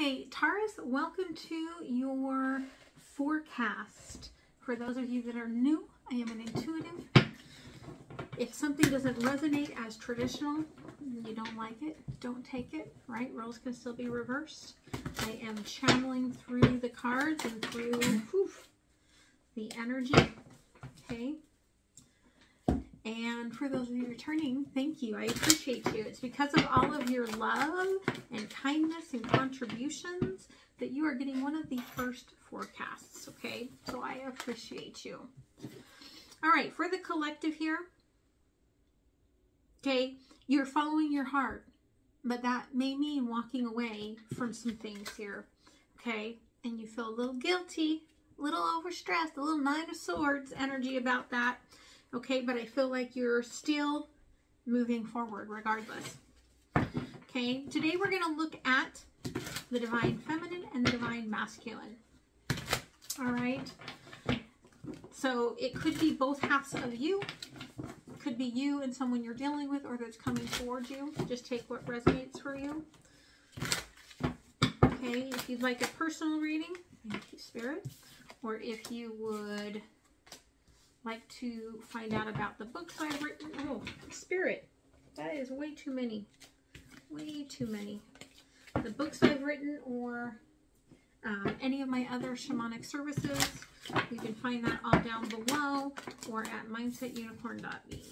Okay, Taurus, welcome to your forecast. For those of you that are new, I am an intuitive. If something doesn't resonate as traditional, you don't like it, don't take it, right? Roles can still be reversed. I am channeling through the cards and through the energy, okay? And for those of you returning, thank you. I appreciate you. It's because of all of your love and kindness and contributions that you are getting one of the first forecasts, okay? So I appreciate you. All right, for the collective here, okay, you're following your heart, but that may mean walking away from some things here, okay? And you feel a little guilty, a little overstressed, a little Nine of Swords energy about that. Okay, but I feel like you're still moving forward regardless. Okay, today we're going to look at the Divine Feminine and the Divine Masculine. All right, so it could be both halves of you. It could be you and someone you're dealing with or that's coming towards you. Just take what resonates for you. Okay, if you'd like a personal reading, thank you, Spirit. Or if you would like to find out about the books I've written. Oh, Spirit, that is way too many. Way too many. The books I've written or any of my other shamanic services, you can find that all down below or at mindsetunicorn.me.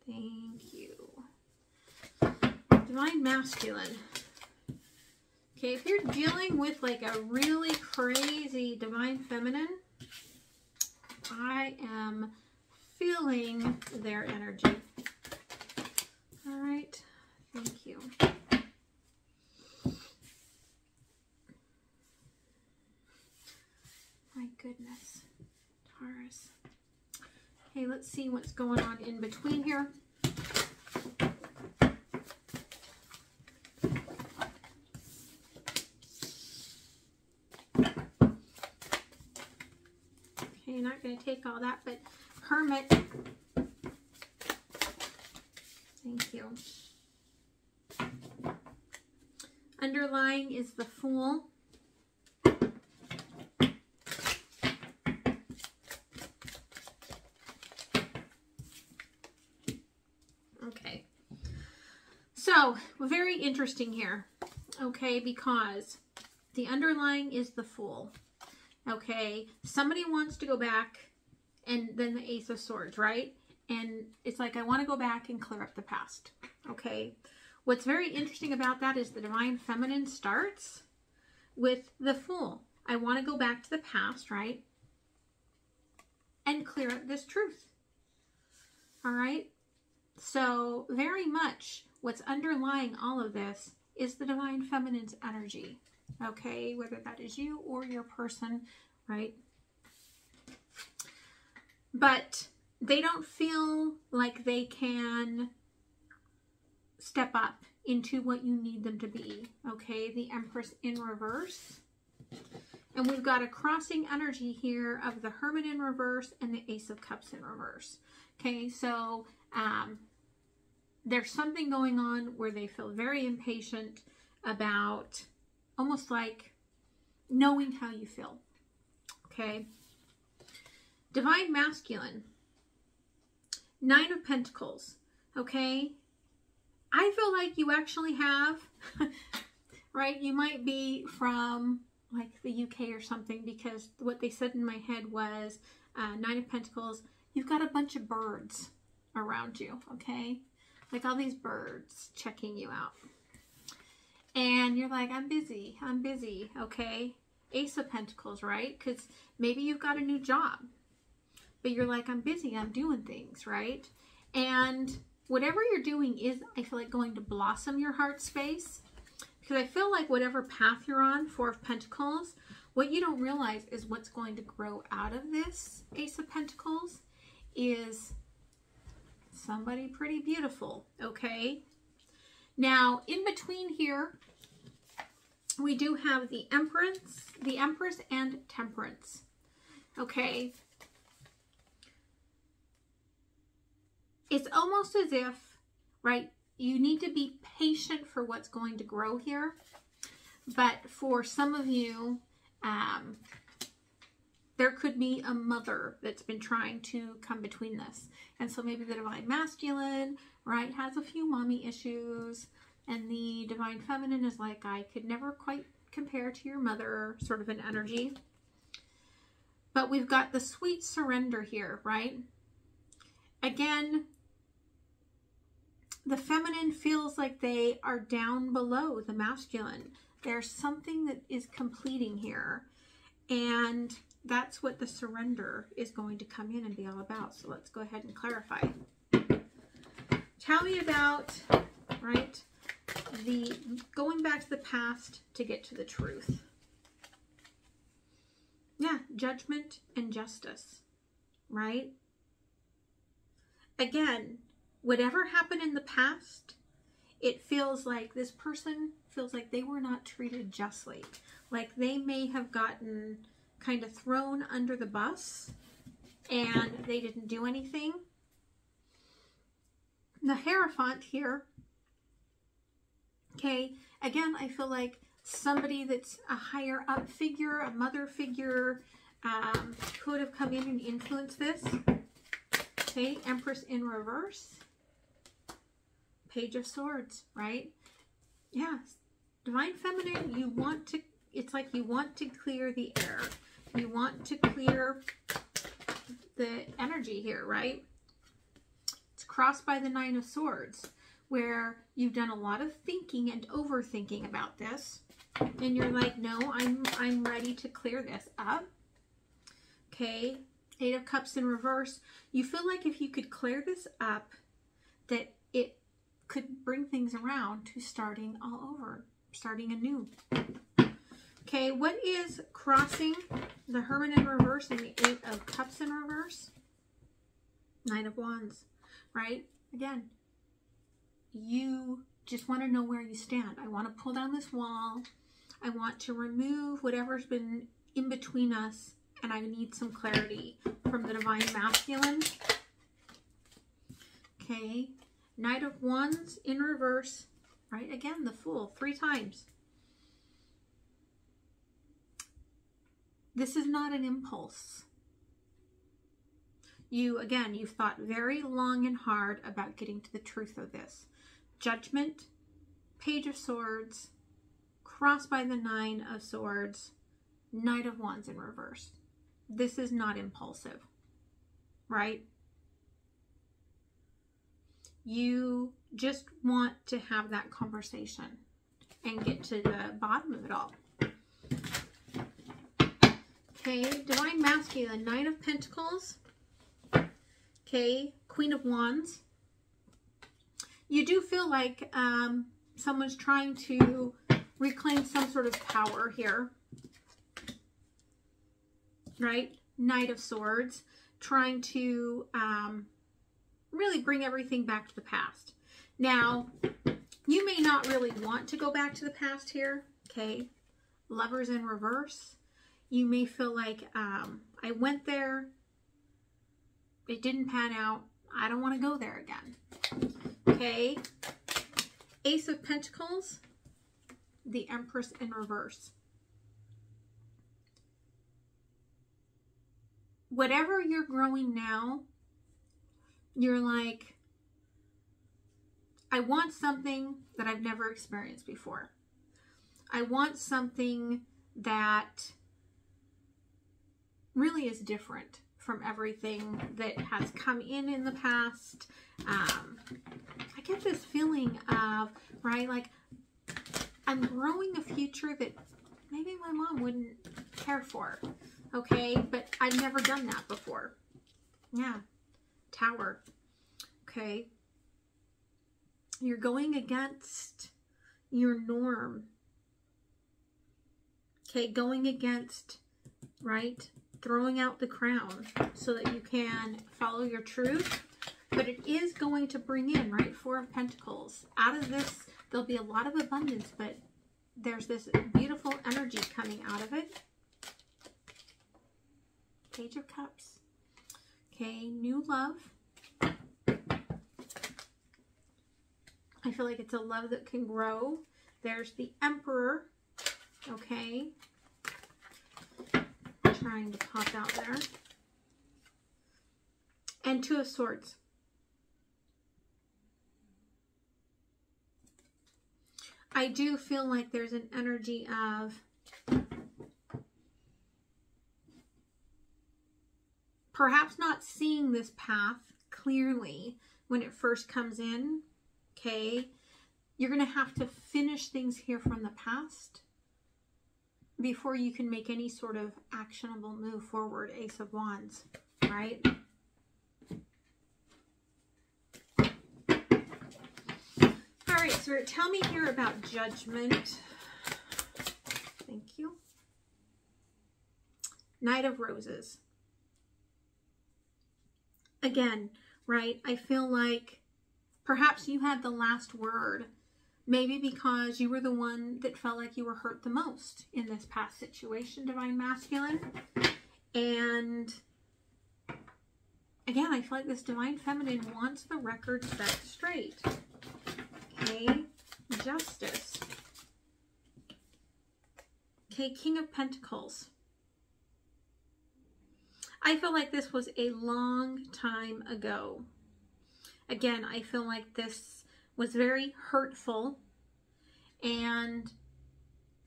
Thank you. Divine Masculine. Okay, if you're dealing with like a really crazy Divine Feminine, I am feeling their energy. All right, thank you. My goodness, Taurus. Okay, let's see what's going on in between here. You're not going to take all that, but Hermit. Thank you. Underlying is the Fool. Okay. So, very interesting here. Okay, because the underlying is the Fool. Okay, somebody wants to go back, and then the Ace of Swords, right? And it's like, I want to go back and clear up the past. Okay, what's very interesting about that is the Divine Feminine starts with the Fool. I want to go back to the past, right? And clear up this truth. All right, so very much what's underlying all of this is the Divine Feminine's energy. Okay, whether that is you or your person, right? But they don't feel like they can step up into what you need them to be. Okay, the Empress in reverse. And we've got a crossing energy here of the Hermit in reverse and the Ace of Cups in reverse. Okay, so there's something going on where they feel very impatient about almost like knowing how you feel. Okay. Divine Masculine. Nine of Pentacles. Okay. I feel like you actually have, right? You might be from like the UK or something, because what they said in my head was Nine of Pentacles. You've got a bunch of birds around you. Okay. Like all these birds checking you out. And you're like, I'm busy, okay? Ace of Pentacles, right? Because maybe you've got a new job, but you're like, I'm busy, I'm doing things, right? And whatever you're doing is, I feel like, going to blossom your heart space. Because I feel like whatever path you're on, Four of Pentacles, what you don't realize is what's going to grow out of this Ace of Pentacles is somebody pretty beautiful, okay? Now, in between here, we do have the Empress and Temperance. Okay. It's almost as if, right, you need to be patient for what's going to grow here. But for some of you, there could be a mother that's been trying to come between this. And so maybe the Divine Masculine, right, has a few mommy issues. And the Divine Feminine is like, I could never quite compare to your mother, sort of an energy. But we've got the sweet surrender here, right? Again, the feminine feels like they are down below the masculine. There's something that is completing here. And that's what the surrender is going to come in and be all about. So let's go ahead and clarify. Tell me about, right, the going back to the past to get to the truth. Yeah, judgment and justice, right? Again, whatever happened in the past, it feels like this person feels like they were not treated justly. Like they may have gotten kind of thrown under the bus and they didn't do anything. The Hierophant here, okay, again, I feel like somebody that's a higher up figure, a mother figure, could have come in and influenced this. Okay, Empress in reverse. Page of Swords, right? Yeah, Divine Feminine, you want to, it's like you want to clear the air. You want to clear the energy here, right? It's crossed by the Nine of Swords, where you've done a lot of thinking and overthinking about this. And you're like, no, I'm ready to clear this up. Okay, Eight of Cups in reverse. You feel like if you could clear this up, that it could bring things around to starting all over, starting anew. Okay, what is crossing the Hermit in reverse and the Eight of Cups in reverse? Nine of Wands, right? Again, you just want to know where you stand. I want to pull down this wall. I want to remove whatever's been in between us, and I need some clarity from the Divine Masculine. Okay, Knight of Wands in reverse, right? Again, the Fool, 3 times. This is not an impulse. Again, you've thought very long and hard about getting to the truth of this. Judgment, Page of Swords, crossed by the Nine of Swords, Knight of Wands in reverse. This is not impulsive, right? You just want to have that conversation and get to the bottom of it all. Okay, Divine Masculine, Nine of Pentacles. Okay, Queen of Wands. You do feel like someone's trying to reclaim some sort of power here, right? Knight of Swords, trying to really bring everything back to the past. Now, you may not really want to go back to the past here, okay? Lovers in reverse. You may feel like, I went there, it didn't pan out, I don't want to go there again. Okay, Ace of Pentacles, the Empress in reverse. Whatever you're growing now, you're like, I want something that I've never experienced before. I want something that really is different from everything that has come in the past. I get this feeling of, right, like I'm growing a future that maybe my mom wouldn't care for, okay? But I've never done that before. Yeah, Tower, okay? You're going against your norm, okay? Going against, right? Throwing out the crown so that you can follow your truth. But it is going to bring in, right, Four of Pentacles. Out of this, there'll be a lot of abundance, but there's this beautiful energy coming out of it. Page of Cups. Okay, new love. I feel like it's a love that can grow. There's the Emperor, okay? Trying to pop out there. And Two of Swords. I do feel like there's an energy of perhaps not seeing this path clearly when it first comes in, okay? You're going to have to finish things here from the past before you can make any sort of actionable move forward. Ace of Wands, right? All right, Spirit, tell me here about Judgment. Thank you. Knight of Roses. Again, right, I feel like perhaps you had the last word. Maybe because you were the one that felt like you were hurt the most in this past situation, Divine Masculine. And again, I feel like this Divine Feminine wants the record set straight. Okay, Justice. Okay, King of Pentacles. I feel like this was a long time ago. Again, I feel like this was very hurtful, and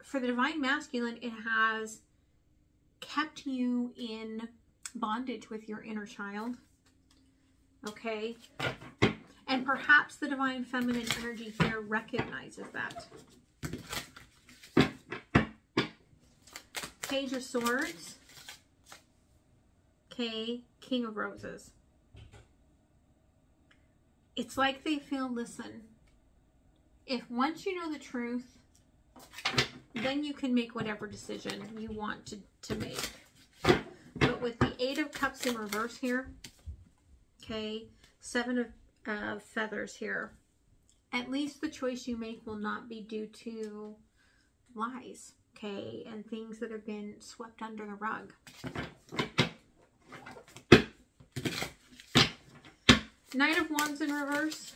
for the Divine Masculine, it has kept you in bondage with your inner child, okay? And perhaps the Divine Feminine energy here recognizes that. Page of Swords, okay, King of Roses. It's like they feel, listen, if once you know the truth, then you can make whatever decision you want to make. But with the Eight of Cups in reverse here, okay, Seven of Feathers here, at least the choice you make will not be due to lies, okay, and things that have been swept under the rug. Knight of Wands in reverse.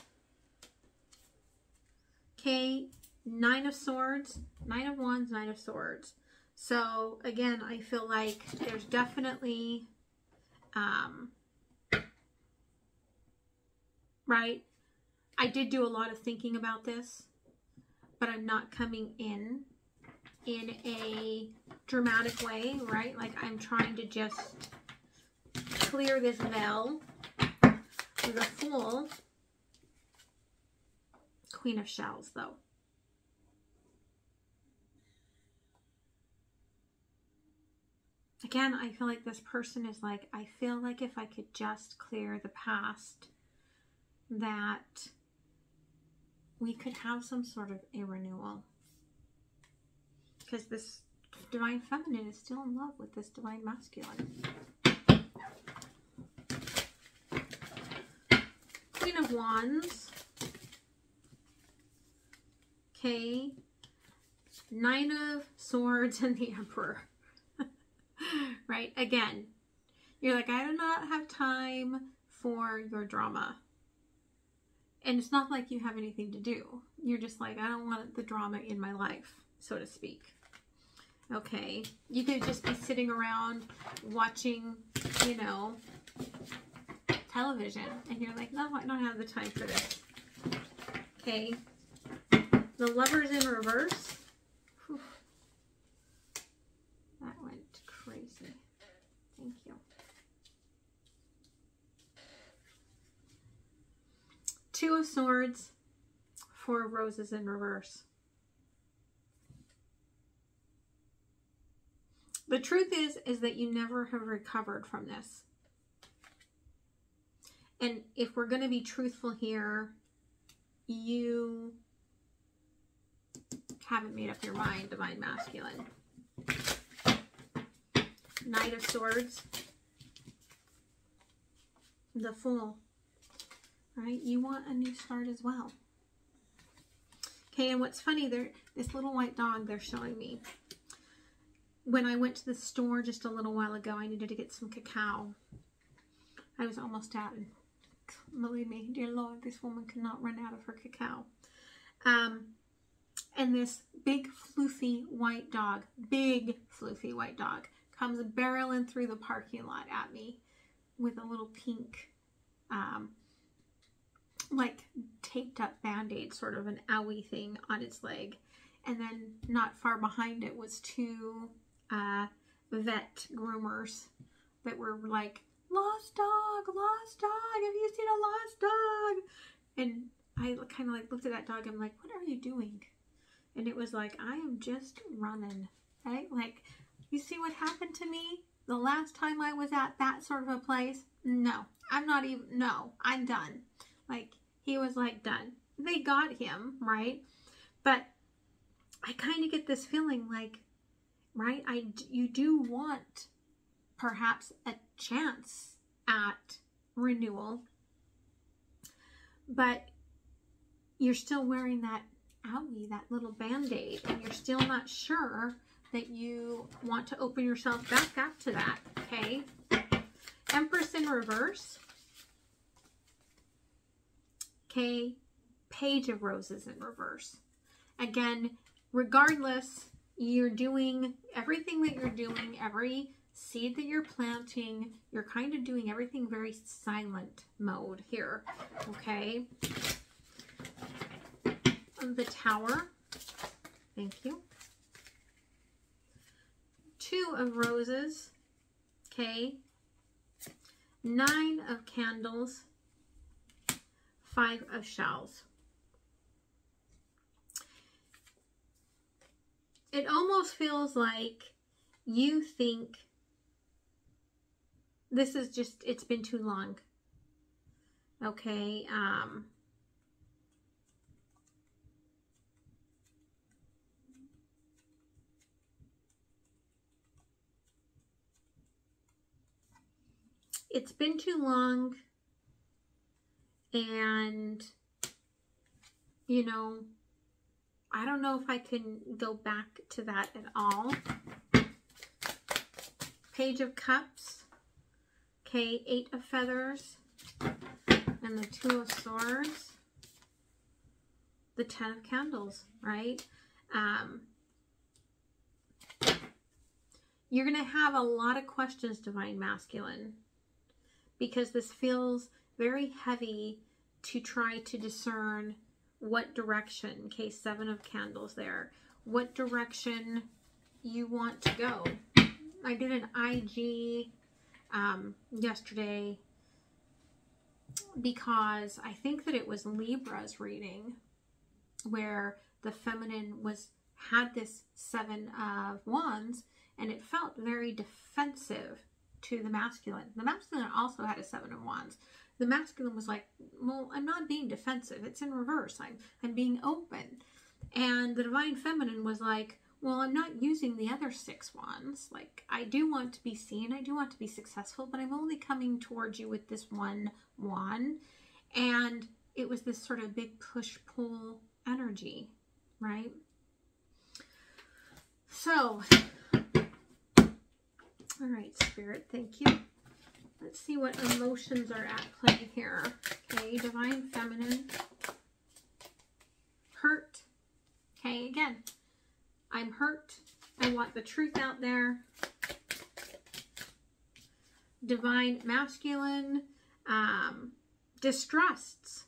Okay, Nine of Swords, Knight of Wands, Knight of Swords. So again, I feel like there's definitely, right? I did do a lot of thinking about this, but I'm not coming in a dramatic way, right? Like I'm trying to just clear this veil. The Fool, Queen of Shells, though. Again, I feel like this person is like, I feel like if I could just clear the past, that we could have some sort of a renewal. Because this Divine Feminine is still in love with this Divine Masculine. Queen of Wands. Okay. Nine of Swords and the Emperor. Right? Again, you're like, I do not have time for your drama. And it's not like you have anything to do. You're just like, I don't want the drama in my life, so to speak. Okay. You could just be sitting around watching, you know, television, and you're like, no, I don't have the time for this. Okay. The Lovers in reverse. Whew. That went crazy. Thank you. Two of Swords, Four of Roses in reverse. The truth is that you never have recovered from this. And if we're going to be truthful here, you haven't made up your mind, Divine Masculine. Knight of Swords. The Fool. Right? You want a new start as well. Okay, and what's funny, this little white dog they're showing me. When I went to the store just a little while ago, I needed to get some cacao. I was almost out. And believe me, dear Lord, this woman cannot run out of her cacao. And this big floofy white dog, comes barreling through the parking lot at me with a little pink, like taped up band-aid, sort of an owie thing on its leg. And then not far behind it was two vet groomers that were like, lost dog, have you seen a lost dog? And I kind of like looked at that dog and I'm like, what are you doing? And it was like, I am just running, right? Like, you see what happened to me the last time I was at that sort of a place? No, I'm not even, no, I'm done. Like, he was like done. They got him, right? But I kind of get this feeling like, right, you do want perhaps a chance at renewal, but you're still wearing that owie, that little band-aid, and you're still not sure that you want to open yourself back up to that, okay? Empress in reverse. Okay, Page of Roses in reverse. Again, regardless, you're doing everything that you're doing, every seed that you're planting, you're kind of doing everything very silent mode here, okay? The Tower, thank you. Two of Roses, okay? 9 of Candles, 5 of Shells. It almost feels like you think this is just, it's been too long. Okay, it's been too long, and, you know, I don't know if I can go back to that at all. Page of Cups, okay, 8 of Feathers, and the 2 of Swords, the 10 of Candles, right? You're going to have a lot of questions, Divine Masculine, because this feels very heavy to try to discern what direction, okay, 7 of Candles there, what direction you want to go. I did an IG yesterday because I think that it was Libra's reading where the feminine had this 7 of Wands, and it felt very defensive to the masculine. The masculine also had a 7 of Wands. The masculine was like, well, I'm not being defensive. It's in reverse. I'm being open. And the divine feminine was like, well, I'm not using the other 6 wands. Like, I do want to be seen. I do want to be successful, but I'm only coming towards you with this 1 wand. And it was this sort of big push-pull energy, right? So, all right, Spirit, thank you. Let's see what emotions are at play here. Okay, Divine Feminine. Hurt. Okay, again, I'm hurt. I want the truth out there. Divine Masculine distrusts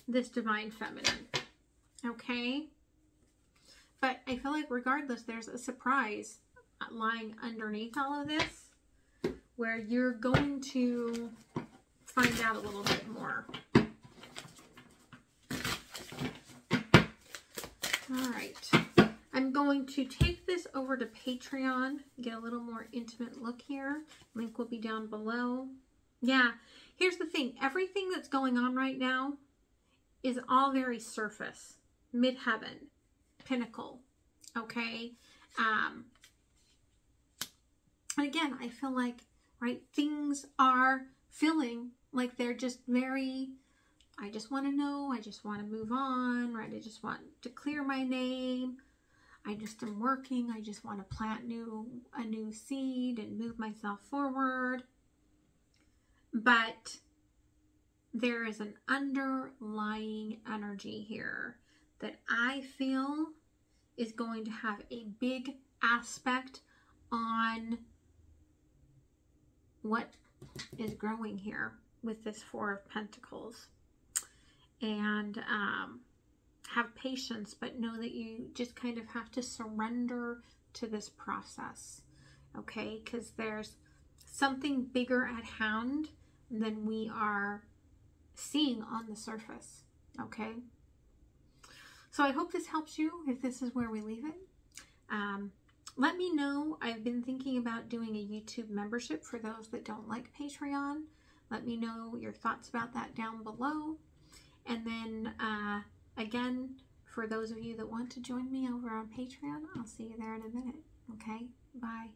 this Divine Feminine. Okay? But I feel like regardless, there's a surprise lying underneath all of this, where you're going to find out a little bit more. All right. I'm going to take this over to Patreon, get a little more intimate look here. Link will be down below. Yeah, here's the thing. Everything that's going on right now is all very surface, mid-heaven, pinnacle, okay? And again, I feel like, right, things are feeling like they're just very, I just want to know, I just want to move on, right? I just want to clear my name. I just am working. I just want to plant a new seed and move myself forward. But there is an underlying energy here that I feel is going to have a big aspect on what is growing here with this Four of Pentacles. And have patience, but know that you just kind of have to surrender to this process, okay? Because there's something bigger at hand than we are seeing on the surface, okay? So I hope this helps you if this is where we leave it. Let me know. I've been thinking about doing a YouTube membership for those that don't like Patreon. Let me know your thoughts about that down below. And then, again, for those of you that want to join me over on Patreon, I'll see you there in a minute. Okay? Bye.